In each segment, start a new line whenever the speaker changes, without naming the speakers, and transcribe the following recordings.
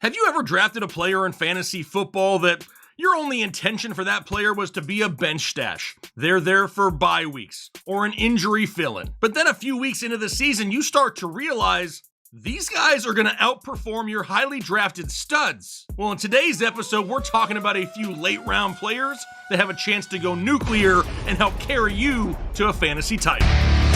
Have you ever drafted a player in fantasy football that your only intention for that player was to be a bench stash? They're there for bye weeks or an injury fill-in. But then a few weeks into the season, you start to realize these guys are going to outperform your highly drafted studs. Well, in today's episode, we're talking about a few late round players that have a chance to go nuclear and help carry you to a fantasy title.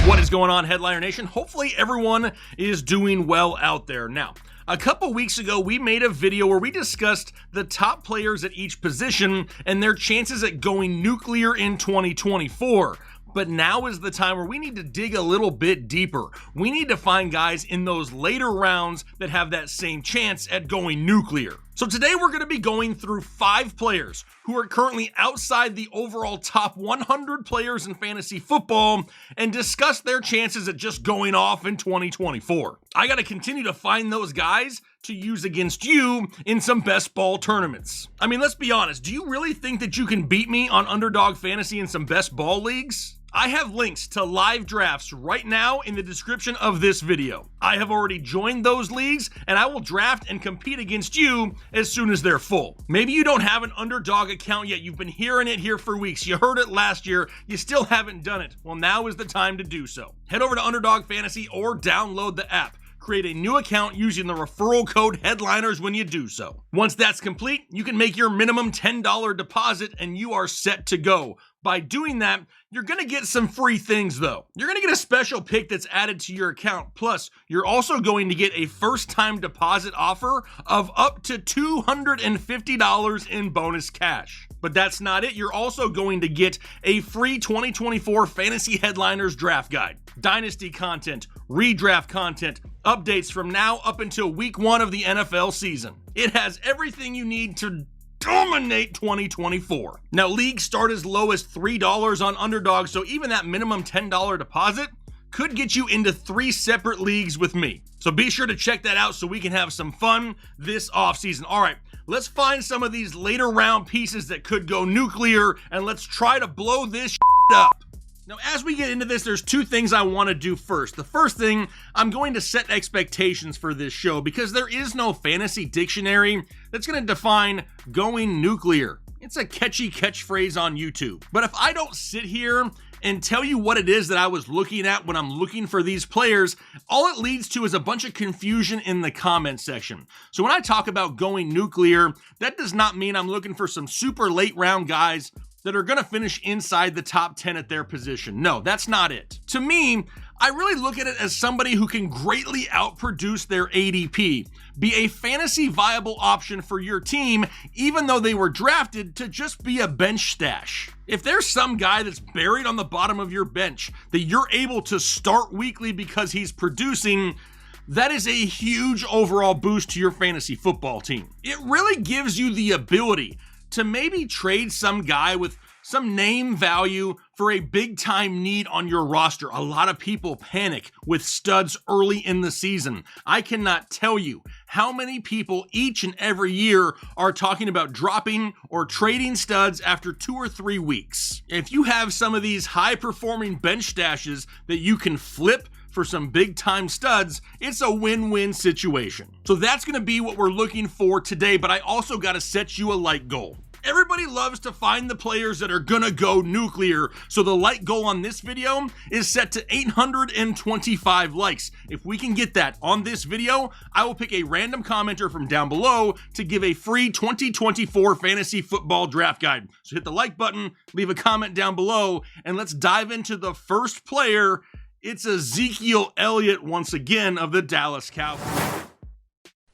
What is going on, Headliner Nation? Hopefully everyone is doing well out there. Now, a couple weeks ago, we made a video where we discussed the top players at each position and their chances at going nuclear in 2024. But now is the time where we need to dig a little bit deeper. We need to find guys in those later rounds that have that same chance at going nuclear. So today we're going to be going through 5 players who are currently outside the overall top 100 players in fantasy football and discuss their chances at just going off in 2024. I got to continue to find those guys to use against you in some best ball tournaments. I mean, let's be honest. Do you really think that you can beat me on Underdog Fantasy in some best ball leagues? I have links to live drafts right now in the description of this video. I have already joined those leagues and I will draft and compete against you as soon as they're full. Maybe you don't have an Underdog account yet. You've been hearing it here for weeks. You heard it last year. You still haven't done it. Well, now is the time to do so. Head over to Underdog Fantasy or download the app. Create a new account using the referral code HEADLINERS when you do so. Once that's complete, you can make your minimum $10 deposit and you are set to go. By doing that, you're going to get some free things though. You're going to get a special pick that's added to your account. Plus, you're also going to get a first-time deposit offer of up to $250 in bonus cash. But that's not it. You're also going to get a free 2024 Fantasy Headliners Draft Guide, Dynasty content, redraft content, updates from now up until week 1 of the NFL season. It has everything you need to dominate 2024. Now, leagues start as low as $3 on Underdog, so even that minimum $10 deposit could get you into 3 separate leagues with me. So be sure to check that out so we can have some fun this offseason. All right, let's find some of these later round pieces that could go nuclear, and let's try to blow this up. Now, as we get into this, there's 2 things I want to do first. The first thing, I'm going to set expectations for this show because there is no fantasy dictionary that's going to define going nuclear. It's a catchy catchphrase on YouTube. But if I don't sit here and tell you what it is that I was looking at when I'm looking for these players, all it leads to is a bunch of confusion in the comment section. So when I talk about going nuclear, that does not mean I'm looking for some super late round guys that are going to finish inside the top 10 at their position. No, that's not it. To me, I really look at it as somebody who can greatly outproduce their ADP, be a fantasy viable option for your team, even though they were drafted to just be a bench stash. If there's some guy that's buried on the bottom of your bench that you're able to start weekly because he's producing, that is a huge overall boost to your fantasy football team. It really gives you the ability to maybe trade some guy with some name value for a big time need on your roster. A lot of people panic with studs early in the season. I cannot tell you how many people each and every year are talking about dropping or trading studs after 2 or 3 weeks. If you have some of these high performing bench stashes that you can flip for some big time studs, it's a win-win situation. So that's going to be what we're looking for today, but I also got to set you a like goal. Everybody loves to find the players that are gonna go nuclear, so the like goal on this video is set to 825 likes. If we can get that on this video, I will pick a random commenter from down below to give a free 2024 fantasy football draft guide. So hit the like button, leave a comment down below, and let's dive into the first player. It's Ezekiel Elliott once again of the Dallas Cowboys.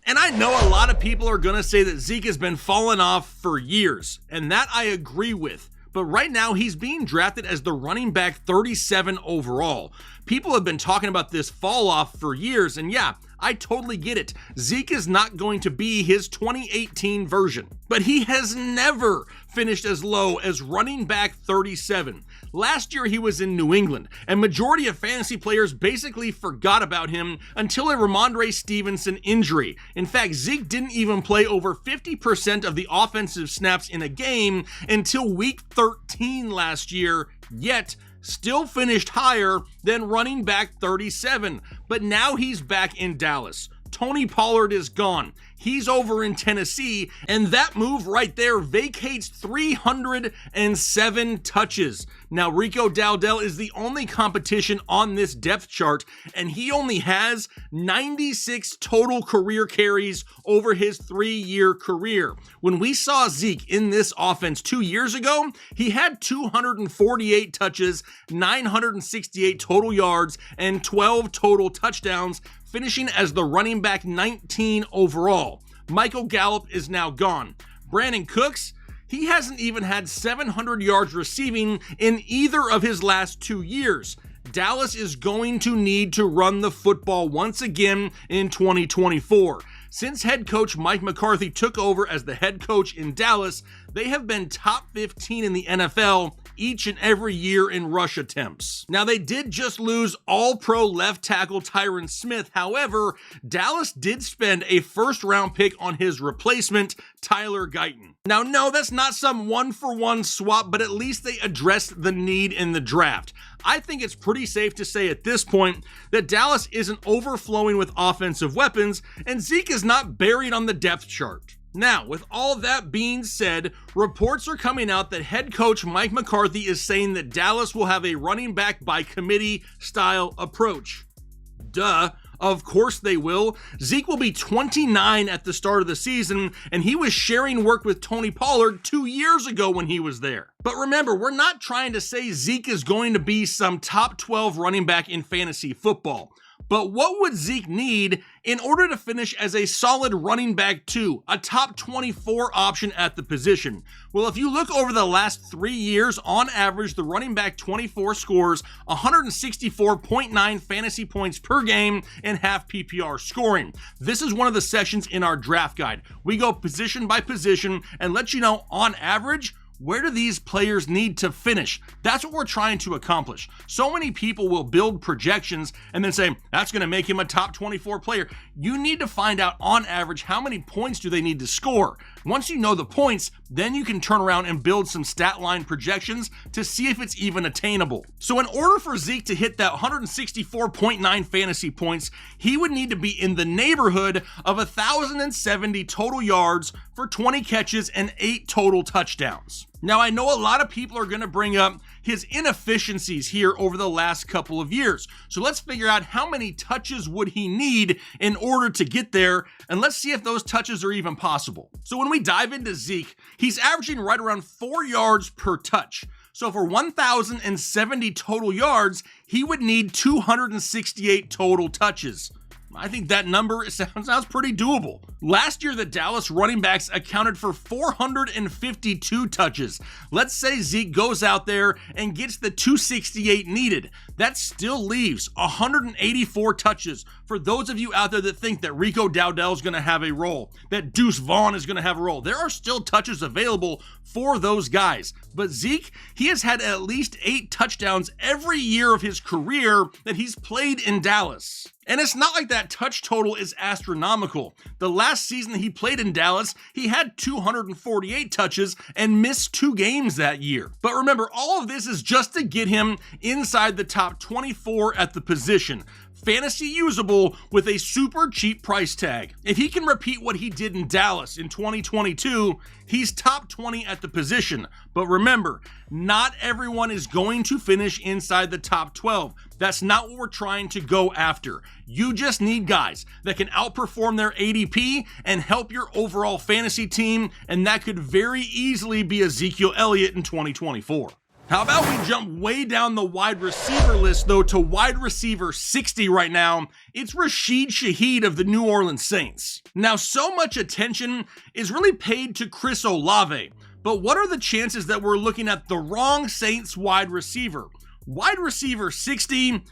And I know a lot of people are going to say that Zeke has been falling off for years, and that I agree with. But right now, he's being drafted as the running back 37 overall. People have been talking about this fall off for years, and yeah, I totally get it. Zeke is not going to be his 2018 version, but he has never finished as low as running back 37. Last year he was in New England, and majority of fantasy players basically forgot about him until a Ramondre Stevenson injury. In fact, Zeke didn't even play over 50% of the offensive snaps in a game until week 13 last year, yet still finished higher than running back 37. But now he's back in Dallas. Tony Pollard is gone. He's over in Tennessee, and that move right there vacates 307 touches. Now, Rico Dowdle is the only competition on this depth chart, and he only has 96 total career carries over his 3-year career. When we saw Zeke in this offense 2 years ago, he had 248 touches, 968 total yards, and 12 total touchdowns, finishing as the running back 19 overall. Michael Gallup is now gone. Brandon Cooks, he hasn't even had 700 yards receiving in either of his last 2 years. Dallas is going to need to run the football once again in 2024. Since head coach Mike McCarthy took over as the head coach in Dallas, they have been top 15 in the NFL each and every year in rush attempts. Now, they did just lose all-pro left tackle Tyron Smith. However, Dallas did spend a first-round pick on his replacement, Tyler Guyton. Now, no, that's not some one-for-one swap, but at least they addressed the need in the draft. I think it's pretty safe to say at this point that Dallas isn't overflowing with offensive weapons, and Zeke is not buried on the depth chart. Now, with all that being said, reports are coming out that head coach Mike McCarthy is saying that Dallas will have a running back by committee style approach. Duh. Of course they will. Zeke will be 29 at the start of the season, and he was sharing work with Tony Pollard 2 years ago when he was there. But remember, we're not trying to say Zeke is going to be some top 12 running back in fantasy football. But what would Zeke need in order to finish as a solid running back 2, a top 24 option at the position? Well, if you look over the last 3 years, on average, the running back 24 scores 164.9 fantasy points per game in half PPR scoring. This is one of the sessions in our draft guide. We go position by position and let you know, on average, where do these players need to finish? That's what we're trying to accomplish. So many people will build projections and then say, that's going to make him a top 24 player. You need to find out on average how many points do they need to score. Once you know the points, then you can turn around and build some stat line projections to see if it's even attainable. So in order for Zeke to hit that 164.9 fantasy points, he would need to be in the neighborhood of 1,070 total yards for 20 catches and 8 total touchdowns. Now, I know a lot of people are going to bring up his inefficiencies here over the last couple of years. So let's figure out how many touches would he need in order to get there, and let's see if those touches are even possible. So when we dive into Zeke, he's averaging right around 4 yards per touch. So for 1,070 total yards, he would need 268 total touches. I think that number sounds pretty doable. Last year, the Dallas running backs accounted for 452 touches. Let's say Zeke goes out there and gets the 268 needed. That still leaves 184 touches for those of you out there that think that Rico Dowdle is going to have a role, that Deuce Vaughn is going to have a role. There are still touches available for those guys. But Zeke, he has had at least 8 touchdowns every year of his career that he's played in Dallas. And it's not like that touch total is astronomical. The last season he played in Dallas, he had 248 touches and missed 2 games that year. But remember, all of this is just to get him inside the top 24 at the position. Fantasy usable with a super cheap price tag. If he can repeat what he did in Dallas in 2022, he's top 20 at the position. But remember, not everyone is going to finish inside the top 12. That's not what we're trying to go after. You just need guys that can outperform their ADP and help your overall fantasy team, and that could very easily be Ezekiel Elliott in 2024. How about we jump way down the wide receiver list, though, to wide receiver 60 right now? It's Rashid Shaheed of the New Orleans Saints. Now, so much attention is really paid to Chris Olave, but what are the chances that we're looking at the wrong Saints wide receiver? Wide receiver 60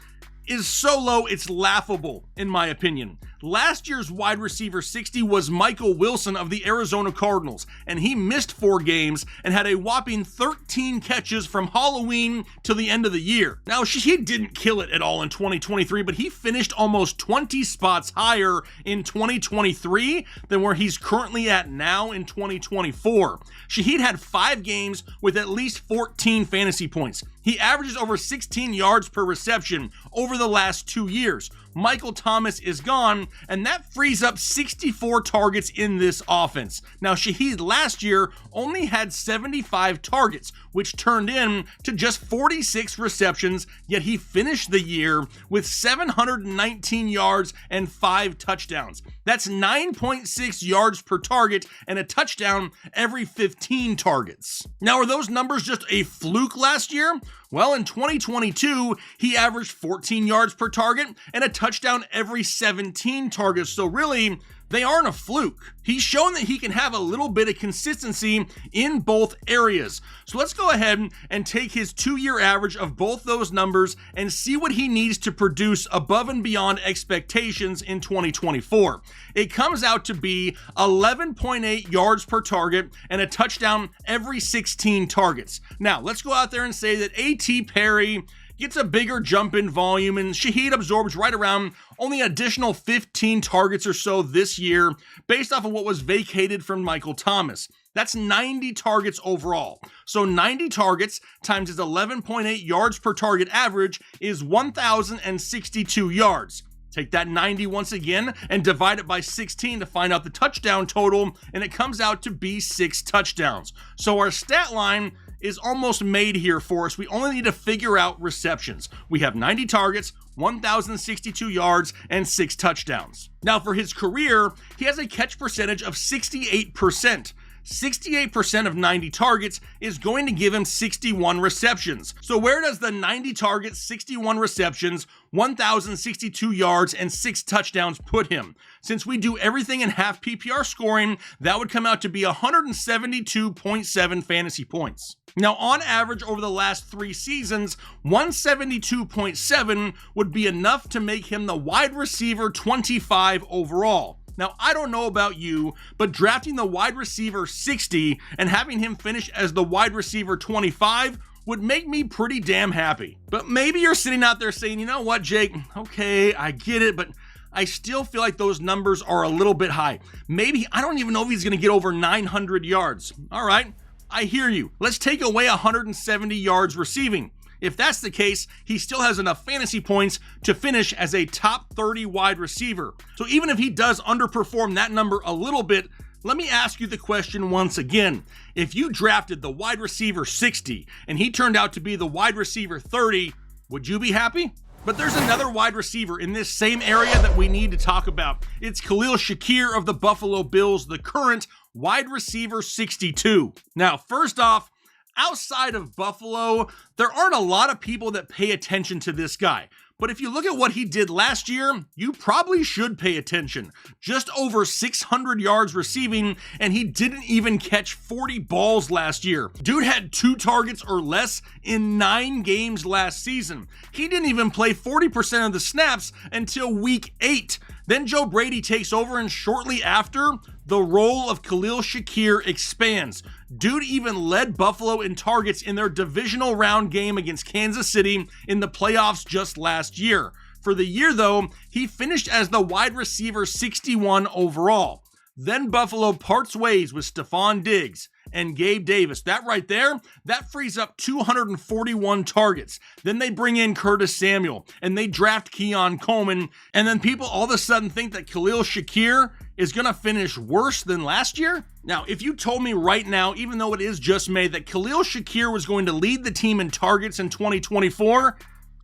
is so low, it's laughable, in my opinion. Last year's wide receiver 60 was Michael Wilson of the Arizona Cardinals, and he missed 4 games and had a whopping 13 catches from Halloween till the end of the year. Now, he didn't kill it at all in 2023, but he finished almost 20 spots higher in 2023 than where he's currently at now in 2024. Shaheed had 5 games with at least 14 fantasy points. He averages over 16 yards per reception over the last 2 years. Michael Thomas is gone, and that frees up 64 targets in this offense. Now, Shaheed last year only had 75 targets, which turned in to just 46 receptions, yet he finished the year with 719 yards and 5 touchdowns. That's 9.6 yards per target and a touchdown every 15 targets. Now, are those numbers just a fluke last year? Well, in 2022, he averaged 14 yards per target and a touchdown every 17 targets. So really, they aren't a fluke. He's shown that he can have a little bit of consistency in both areas. So let's go ahead and take his 2-year average of both those numbers and see what he needs to produce above and beyond expectations in 2024. It comes out to be 11.8 yards per target and a touchdown every 16 targets. Now, let's go out there and say that A.T. Perry gets a bigger jump in volume, and Shaheed absorbs right around only an additional 15 targets or so this year based off of what was vacated from Michael Thomas. That's 90 targets overall. So 90 targets times his 11.8 yards per target average is 1,062 yards. Take that 90 once again and divide it by 16 to find out the touchdown total, and it comes out to be 6 touchdowns. So our stat line is almost made here for us. We only need to figure out receptions. We have 90 targets, 1,062 yards, and 6 touchdowns. Now for his career, he has a catch percentage of 68%. 68% of 90 targets is going to give him 61 receptions. So where does the 90 targets, 61 receptions, 1,062 yards, and 6 touchdowns put him? Since we do everything in half PPR scoring, that would come out to be 172.7 fantasy points. Now, on average over the last 3 seasons, 172.7 would be enough to make him the wide receiver 25 overall. Now, I don't know about you, but drafting the wide receiver 60 and having him finish as the wide receiver 25 would make me pretty damn happy. But maybe you're sitting out there saying, you know what, Jake? Okay, I get it, but I still feel like those numbers are a little bit high. Maybe, I don't even know if he's going to get over 900 yards. All right, I hear you. Let's take away 170 yards receiving. If that's the case, he still has enough fantasy points to finish as a top 30 wide receiver. So even if he does underperform that number a little bit, let me ask you the question once again. If you drafted the wide receiver 60 and he turned out to be the wide receiver 30, would you be happy? But there's another wide receiver in this same area that we need to talk about. It's Khalil Shakir of the Buffalo Bills, the current wide receiver 62. Now, first off, outside of Buffalo, there aren't a lot of people that pay attention to this guy. But if you look at what he did last year, you probably should pay attention. Just over 600 yards receiving, and he didn't even catch 40 balls last year. Dude had 2 targets or less in 9 games last season. He didn't even play 40% of the snaps until week 8. Then Joe Brady takes over, and shortly after, the role of Khalil Shakir expands. Dude even led Buffalo in targets in their divisional round game against Kansas City in the playoffs just last year. For the year, though, he finished as the wide receiver 61 overall. Then Buffalo parts ways with Stephon Diggs and Gabe Davis. That right there, that frees up 241 targets. Then they bring in Curtis Samuel and they draft Keon Coleman. And then people all of a sudden think that Khalil Shakir is going to finish worse than last year? Now, if you told me right now, even though it is just May, that Khalil Shakir was going to lead the team in targets in 2024,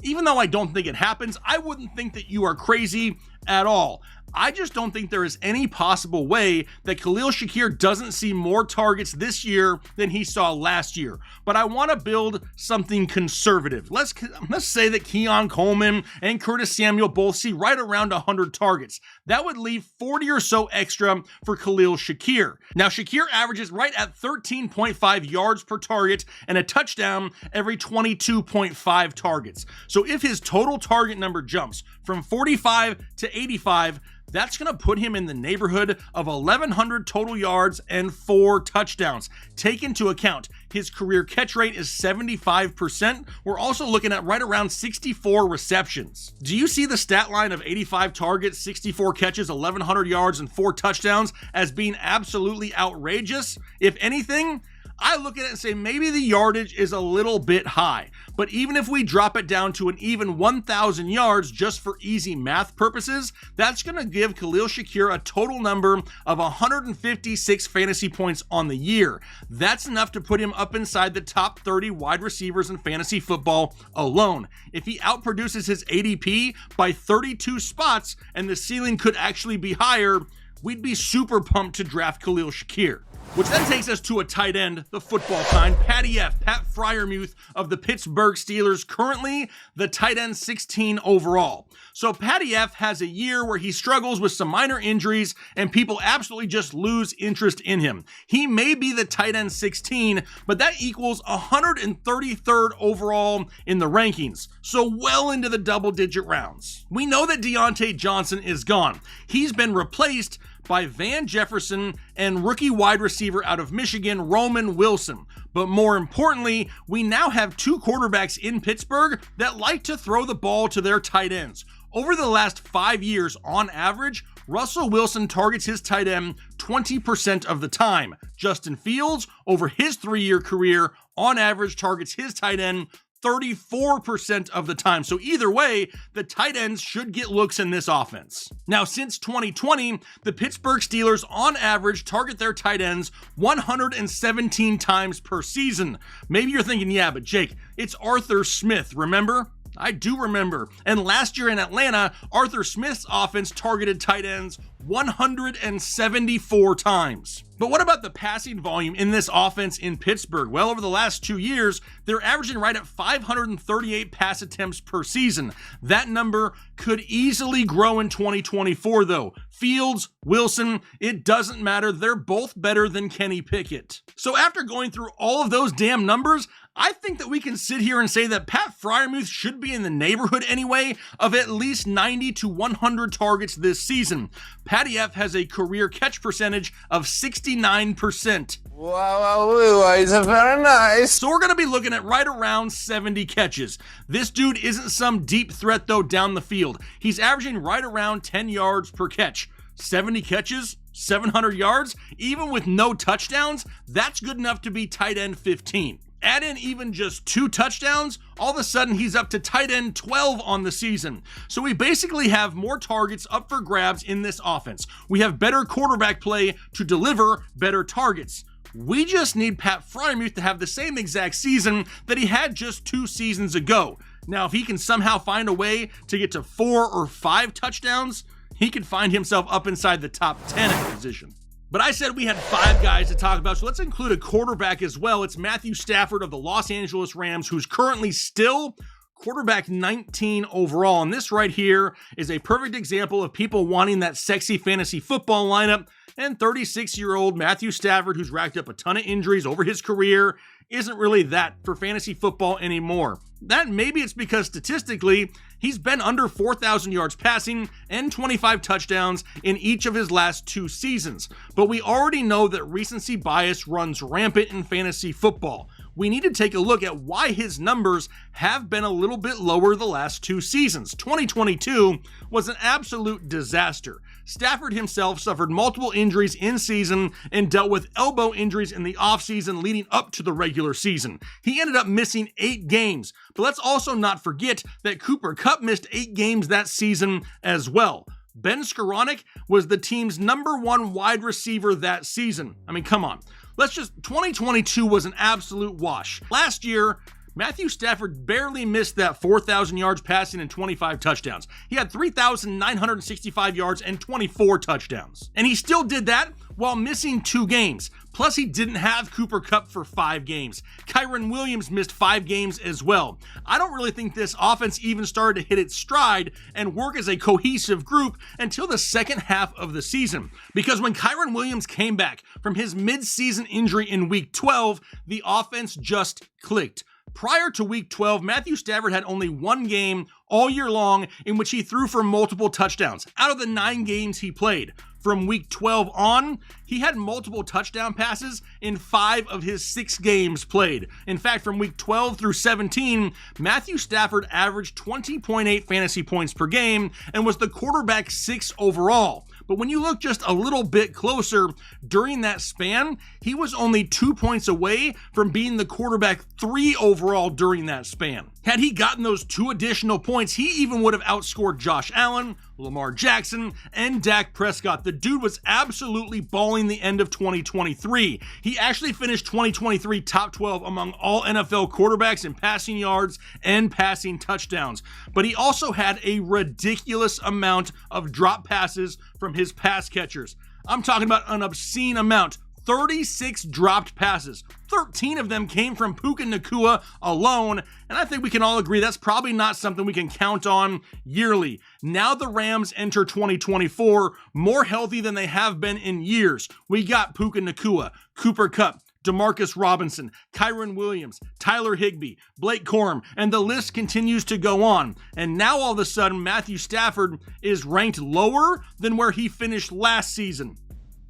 even though I don't think it happens, I wouldn't think that you are crazy at all. I just don't think there is any possible way that Khalil Shakir doesn't see more targets this year than he saw last year. But I want to build something conservative. Let's say that Keon Coleman and Curtis Samuel both see right around 100 targets. That would leave 40 or so extra for Khalil Shakir. Now, Shakir averages right at 13.5 yards per target and a touchdown every 22.5 targets. So if his total target number jumps from 45 to 85, that's going to put him in the neighborhood of 1,100 total yards and 4 touchdowns. Take into account his career catch rate is 75%. We're also looking at right around 64 receptions. Do you see the stat line of 85 targets, 64 catches, 1,100 yards, and 4 touchdowns as being absolutely outrageous? If anything, I look at it and say maybe the yardage is a little bit high. But even if we drop it down to an even 1,000 yards just for easy math purposes, that's going to give Khalil Shakir a total number of 156 fantasy points on the year. That's enough to put him up inside the top 30 wide receivers in fantasy football alone. If he outproduces his ADP by 32 spots and the ceiling could actually be higher, we'd be super pumped to draft Khalil Shakir. Which then takes us to a tight end, the football kind, Patty F, Pat Freiermuth of the Pittsburgh Steelers, currently the tight end 16 overall. So Patty F has a year where he struggles with some minor injuries and people absolutely just lose interest in him. He may be the tight end 16, but that equals 133rd overall in the rankings, so well into the double-digit rounds. We know that Deontay Johnson is gone. He's been replaced by Van Jefferson and rookie wide receiver out of Michigan, Roman Wilson. But more importantly, we now have two quarterbacks in Pittsburgh that like to throw the ball to their tight ends. Over the last 5 years, on average, Russell Wilson targets his tight end 20% of the time. Justin Fields, over his 3-year career, on average targets his tight end 34% of the time. So either way, the tight ends should get looks in this offense. Now, since 2020, the Pittsburgh Steelers on average target their tight ends 117 times per season. Maybe you're thinking, yeah, but Jake, it's Arthur Smith, remember? I do remember. And last year in Atlanta, Arthur Smith's offense targeted tight ends 174 times. But what about the passing volume in this offense in Pittsburgh? Well, over the last 2 years, they're averaging right at 538 pass attempts per season. That number could easily grow in 2024, though. Fields, Wilson, it doesn't matter. They're both better than Kenny Pickett. So after going through all of those damn numbers, I think that we can sit here and say that Pat Freiermuth should be in the neighborhood anyway of at least 90 to 100 targets this season. Patty F has a career catch percentage of 69%.
Wow, it's very nice.
So we're going to be looking at right around 70 catches. This dude isn't some deep threat though down the field. He's averaging right around 10 yards per catch. 70 catches, 700 yards, even with no touchdowns, that's good enough to be tight end 15. Add in even just 2 touchdowns, all of a sudden he's up to tight end 12 on the season. So we basically have more targets up for grabs in this offense. We have better quarterback play to deliver better targets. We just need Pat Freiermuth to have the same exact season that he had just 2 seasons ago. Now, if he can somehow find a way to get to 4 or 5 touchdowns, he could find himself up inside the top 10 at the position. But I said we had 5 guys to talk about, so let's include a quarterback as well. It's Matthew Stafford of the Los Angeles Rams, who's currently still quarterback 19 overall. And this right here is a perfect example of people wanting that sexy fantasy football lineup. And 36-year-old Matthew Stafford, who's racked up a ton of injuries over his career, isn't really that for fantasy football anymore. That maybe it's because statistically, he's been under 4,000 yards passing and 25 touchdowns in each of his last 2 seasons. But we already know that recency bias runs rampant in fantasy football. We need to take a look at why his numbers have been a little bit lower the last 2 seasons. 2022 was an absolute disaster. Stafford himself suffered multiple injuries in season and dealt with elbow injuries in the offseason leading up to the regular season. He ended up missing 8 games, but let's also not forget that Cooper Kupp missed 8 games that season as well. Ben Skowronek was the team's #1 wide receiver that season. I mean, come on. 2022 was an absolute wash. Last year, Matthew Stafford barely missed that 4,000 yards passing and 25 touchdowns. He had 3,965 yards and 24 touchdowns. And he still did that while missing 2 games. Plus, he didn't have Cooper Kupp for 5 games. Kyren Williams missed 5 games as well. I don't really think this offense even started to hit its stride and work as a cohesive group until the second half of the season. Because when Kyren Williams came back from his mid-season injury in Week 12, the offense just clicked. Prior to Week 12, Matthew Stafford had only 1 game all year long in which he threw for multiple touchdowns out of the 9 games he played. From Week 12 on, he had multiple touchdown passes in 5 of his 6 games played. In fact, from Week 12 through 17, Matthew Stafford averaged 20.8 fantasy points per game and was the quarterback 6 overall. But when you look just a little bit closer during that span, he was only 2 points away from being the quarterback 3 overall during that span. Had he gotten those 2 additional points, he even would have outscored Josh Allen, Lamar Jackson, and Dak Prescott. The dude was absolutely balling the end of 2023. He actually finished 2023 top 12 among all NFL quarterbacks in passing yards and passing touchdowns. But he also had a ridiculous amount of drop passes from his pass catchers. I'm talking about an obscene amount. 36 dropped passes. 13 of them came from Puka Nacua alone, and I think we can all agree that's probably not something we can count on yearly. Now the Rams enter 2024 more healthy than they have been in years. We got Puka Nacua, Cooper Kupp, Demarcus Robinson, Kyren Williams, Tyler Higbee, Blake Corum, and the list continues to go on. And now all of a sudden, Matthew Stafford is ranked lower than where he finished last season.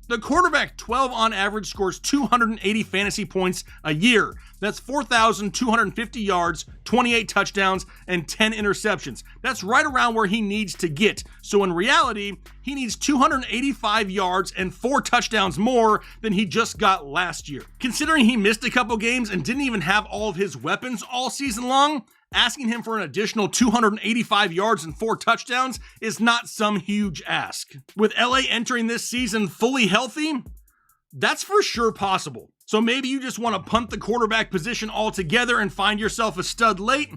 The quarterback 12 on average scores 280 fantasy points a year. That's 4,250 yards, 28 touchdowns, and 10 interceptions. That's right around where he needs to get. So in reality, he needs 285 yards and 4 touchdowns more than he just got last year. Considering he missed a couple games and didn't even have all of his weapons all season long, asking him for an additional 285 yards and 4 touchdowns is not some huge ask. With LA entering this season fully healthy, that's for sure possible. So maybe you just want to punt the quarterback position altogether and find yourself a stud late?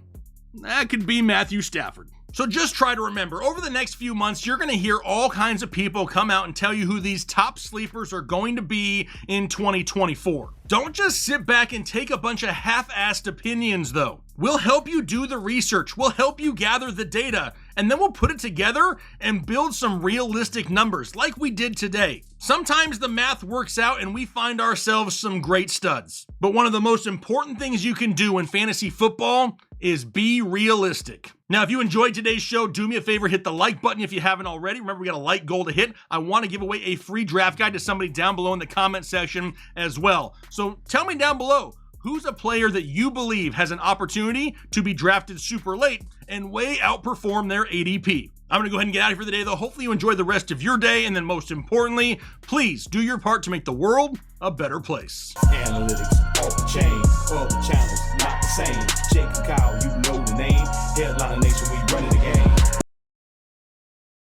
That could be Matthew Stafford. So just try to remember, over the next few months, you're going to hear all kinds of people come out and tell you who these top sleepers are going to be in 2024. Don't just sit back and take a bunch of half-assed opinions, though. We'll help you do the research, we'll help you gather the data, and then we'll put it together and build some realistic numbers like we did today. Sometimes the math works out and we find ourselves some great studs. But one of the most important things you can do in fantasy football is be realistic. Now, if you enjoyed today's show, do me a favor, hit the like button if you haven't already. Remember, we got a like goal to hit. I want to give away a free draft guide to somebody down below in the comment section as well. So tell me down below, who's a player that you believe has an opportunity to be drafted super late and way outperform their ADP? I'm going to go ahead and get out of here for the day, though. Hopefully you enjoy the rest of your day. And then most importantly, please do your part to make the world a better place.
Analytics, off the chain,